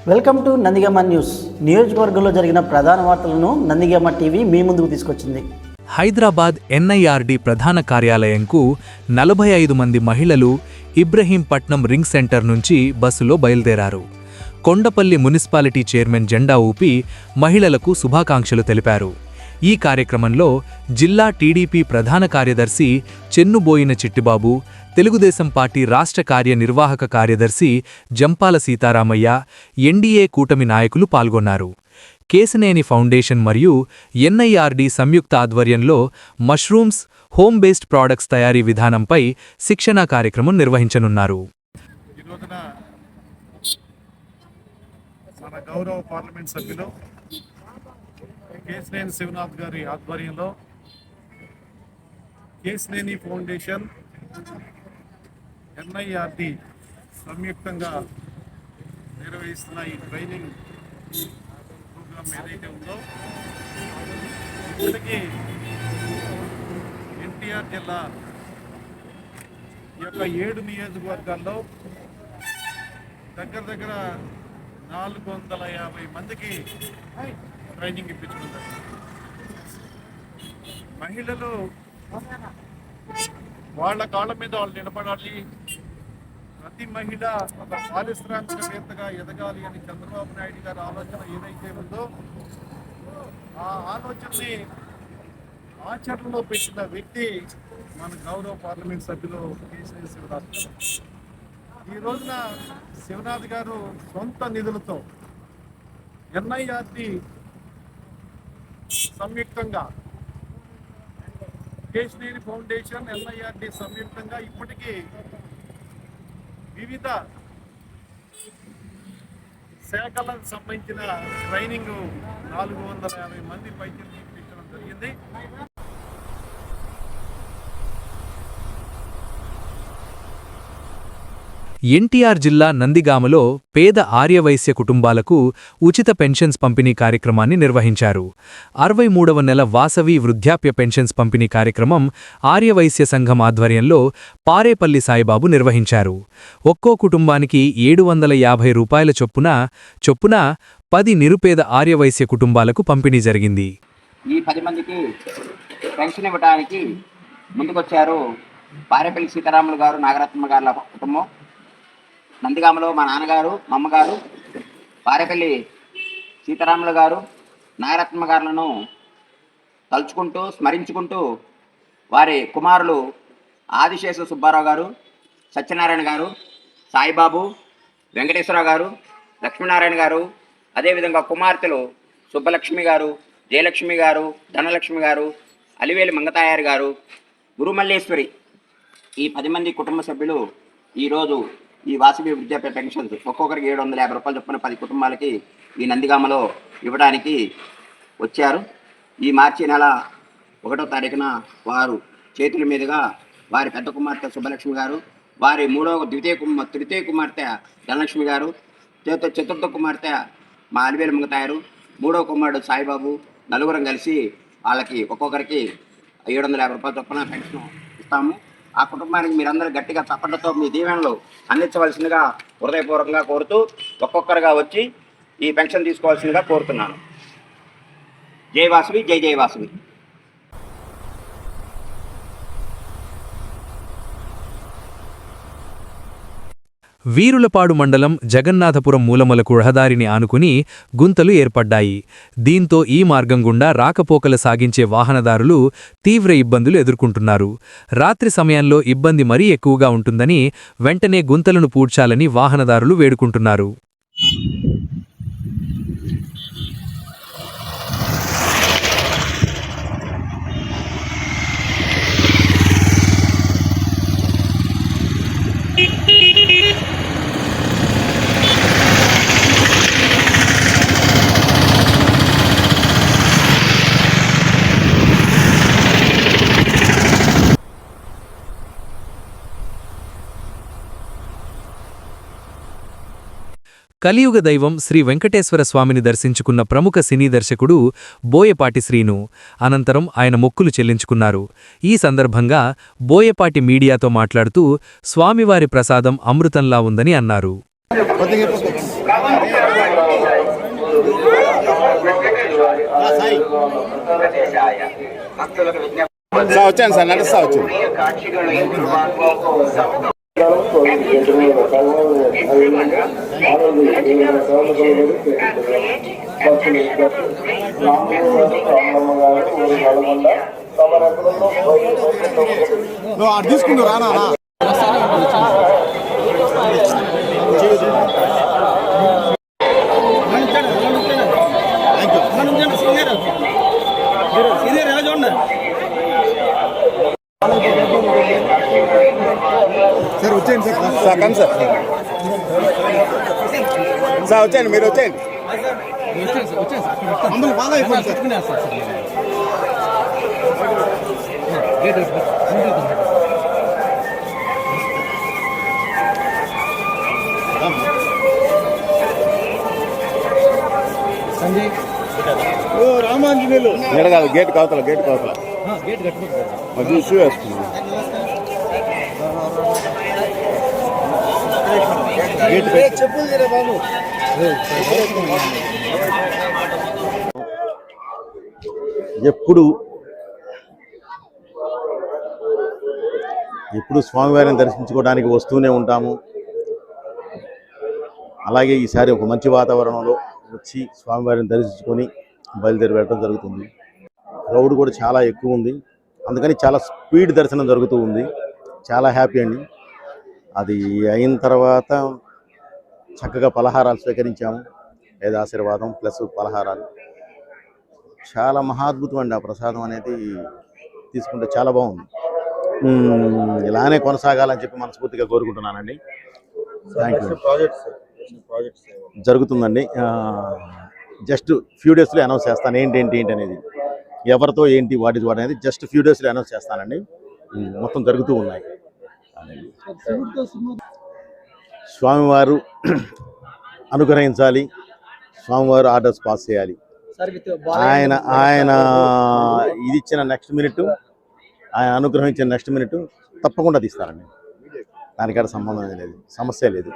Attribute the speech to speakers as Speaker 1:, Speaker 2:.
Speaker 1: Welcome to Nandigama news. నియోజకవర్గంలో జరిగిన ప్రధాన వార్తలను నందిగామ టీవీ మీ ముందుకు తీసుకొచ్చింది.
Speaker 2: హైదరాబాద్ ఎన్ఐఆర్డి ప్రధాన కార్యాలయంకు 45 మంది మహిళలు ఇబ్రహీంపట్నం రింగ్ సెంటర్ నుంచి బస్సులో బయలుదేరారు. కొండపల్లి మున్సిపాలిటీ చైర్మన్ జెండా ఊపి మహిళలకు శుభాకాంక్షలు తెలిపారు. ఈ కార్యక్రమంలో జిల్లా టీడీపీ ప్రధాన కార్యదర్శి చెన్నుబోయిన చిట్టిబాబు, తెలుగుదేశం పార్టీ రాష్ట్ర కార్యనిర్వాహక కార్యదర్శి జంపాల సీతారామయ్య, ఎన్డీఏ కూటమి నాయకులు పాల్గొన్నారు. కేశనేని ఫౌండేషన్ మరియు ఎన్ఐఆర్డి సంయుక్త ఆధ్వర్యంలో మష్రూమ్స్, హోమ్ బేస్డ్ ప్రాడక్ట్స్ తయారీ విధానంపై శిక్షణా కార్యక్రమం నిర్వహించనున్నారు.
Speaker 3: మన గౌరవ పార్లమెంట్ సభ్యులు కేశనేని శివనాథ్ గారి ఆధ్వర్యంలో కేశనేని ఫౌండేషన్, ఎన్ఐఆర్డి సంయుక్తంగా నిర్వహిస్తున్న ఈ ట్రైనింగ్ ప్రోగ్రామ్ ఏదైతే ఉందో, ఇప్పటికీ ఎన్టీఆర్ జిల్లా యొక్క 7 నియోజకవర్గాల్లో దగ్గర 450 మందికి ట్రైనింగ్ ఇప్పించడం జరిగింది. మహిళలు వాళ్ళ కాళ్ళ మీద వాళ్ళు నిలబడాలి, ప్రతి మహిళ ఒక పారిశ్రామికవేత్తగా ఎదగాలి అని చంద్రబాబు నాయుడు గారి ఆలోచన ఏదైతే ఉందో ఆ ఆలోచనని ఆచరణలో పెట్టిన వ్యక్తి మన గౌరవ పార్లమెంట్ సభ్యులు కేశనేని శివనాథ్ గారు. ఈ రోజున శివనాథ్ గారు సొంత నిధులతో ఎన్ఐఆర్డి సంయుక్తంగా, కేశనేని ఫౌండేషన్, ఎన్ఐఆర్డి సంయుక్తంగా ఇప్పటికీ వివిధ శాఖలకు సంబంధించిన ట్రైనింగ్ 450 మంది పైకి ఇప్పించడం జరిగింది.
Speaker 2: ఎన్టీఆర్ జిల్లా నందిగామలో పేద ఆర్యవైశ్య కుటుంబాలకు ఉచిత పెన్షన్స్ పంపిణీ కార్యక్రమాన్ని నిర్వహించారు. 63వ నెల వాసవి వృద్ధాప్య పెన్షన్స్ పంపిణీ కార్యక్రమం ఆర్యవైశ్య సంఘం ఆధ్వర్యంలో పారేపల్లి సాయిబాబు నిర్వహించారు. ఒక్కో కుటుంబానికి 750 రూపాయల చొప్పున 10 నిరుపేద ఆర్యవైశ్య కుటుంబాలకు పంపిణీ జరిగింది.
Speaker 4: ఈ 10 మందికి పెన్షన్ ఇవ్వడానికి ముందుకొచ్చారు పారేపల్లి సీతారాములు గారు, నాగరత్నమ్మ గారుల కుటుంబం. నందిగామలో మా నాన్నగారు, మా అమ్మగారు పారేపల్లి సీతారాములు గారు, నాగరత్నమ్మ గారులను తలుచుకుంటూ, స్మరించుకుంటూ వారి కుమారులు ఆదిశేష సుబ్బారావు గారు, సత్యనారాయణ గారు, సాయిబాబు, వెంకటేశ్వరరావు గారు, లక్ష్మీనారాయణ గారు, అదేవిధంగా కుమార్తెలు సుబ్బలక్ష్మి గారు, జయలక్ష్మి గారు, ధనలక్ష్మి గారు, అలివేలి మంగతాయారు గారు, గురుమల్లేశ్వరి, ఈ 10 మంది కుటుంబ సభ్యులు ఈరోజు ఈ వాసవి వృద్ధాప్య పెన్షన్స్ ఒక్కొక్కరికి 750 రూపాయలు చొప్పున 10 కుటుంబాలకి ఈ నందిగామలో ఇవ్వడానికి వచ్చారు. ఈ మార్చి నెల 1వ తారీఖున వారు చేతుల మీదుగా వారి పెద్ద కుమార్తె సుబ్బలక్ష్మి గారు, వారి తృతీయ కుమార్తె ధనలక్ష్మి గారు, చతుర్థ కుమార్తె మా అలివేలు మంగతాయారు, 3వ కుమారుడు సాయిబాబు, నలుగురం కలిసి వాళ్ళకి ఒక్కొక్కరికి 750 రూపాయల చొప్పున పెన్షన్ ఇస్తాము. ఆ కుటుంబానికి మీరందరూ గట్టిగా చప్పట్లతో మీ దీవెనలు అందించవలసిందిగా హృదయపూర్వకంగా కోరుతూ ఒక్కొక్కరుగా వచ్చి ఈ పెన్షన్ తీసుకోవాల్సిందిగా కోరుతున్నాను. జై వాసవి, జై జై వాసవి.
Speaker 2: వీరులపాడు మండలం జగన్నాథపురం మూలమలకు రహదారిని ఆనుకుని గుంతలు ఏర్పడ్డాయి. దీంతో ఈ మార్గం గుండా రాకపోకలు సాగించే వాహనదారులు తీవ్ర ఇబ్బందులు ఎదుర్కొంటున్నారు. రాత్రి సమయంలో ఇబ్బంది మరీ ఎక్కువగా ఉంటుందని వెంటనే గుంతలను పూడ్చాలని వాహనదారులు వేడుకుంటున్నారు. కలియుగ దైవం శ్రీ వెంకటేశ్వర స్వామిని దర్శించుకున్న ప్రముఖ సినీ దర్శకుడు బోయపాటి శ్రీను అనంతరం ఆయన మొక్కులు చెల్లించుకున్నారు. ఈ సందర్భంగా బోయపాటి మీడియాతో మాట్లాడుతూ స్వామివారి ప్రసాదం అమృతంలా ఉందని అన్నారు.
Speaker 4: ప్రదేశాయ భక్తులకు విజ్ఞప్తి
Speaker 5: వచ్చాను సార్ నడుస్తా వచ్చాను
Speaker 4: కాక్షిಗಳು
Speaker 5: నువ్వు అటు తీసుకుంటూ రానా సార్ వచ్చేయండి సార్ కానీ సార్ సార్ వచ్చేయండి మీరు వచ్చేయండి మమ్మల్ని బాగా అయిపోయింది సార్ రామాంజనేయులు కాదు గేట్ కావతల షూ వేసుకున్నాను ఎప్పుడు స్వామివారిని దర్శించుకోవడానికి వస్తూనే ఉంటాము. అలాగే ఈసారి ఒక మంచి వాతావరణంలో వచ్చి స్వామివారిని దర్శించుకొని బయలుదేరి వెళ్ళడం జరుగుతుంది. క్రౌడ్ కూడా చాలా ఎక్కువ ఉంది, అందుకని చాలా స్పీడ్ దర్శనం జరుగుతూ ఉంది. చాలా హ్యాపీ అండి. అది అయిన తర్వాత చక్కగా పలహారాలు స్వీకరించాము, వేదాశీర్వాదం ప్లస్ పలహారాలు. చాలా మహాద్భుతం అండి. ఆ ప్రసాదం అనేది తీసుకుంటే చాలా బాగుంది. ఇలానే కొనసాగాలని చెప్పి మనస్ఫూర్తిగా కోరుకుంటున్నానండి. Thank you. జరుగుతుందండి. జస్ట్ ఫ్యూ డేస్లో అనౌన్స్ చేస్తాను ఏంటి అనేది, ఎవరితో ఏంటి వాటి అనేది జస్ట్ ఫ్యూ డేస్లో అనౌన్స్ చేస్తానండి. మొత్తం జరుగుతూ ఉన్నాయి. స్వామివారు అనుగ్రహించాలి, స్వామివారు ఆర్డర్స్ పాస్ చేయాలి. ఆయన ఇది ఇచ్చిన నెక్స్ట్ మినిట్, ఆయన అనుగ్రహించిన నెక్స్ట్ మినిట్ తప్పకుండా తీస్తారండి. దానికాడ సంబంధం లేదు, సమస్య లేదు.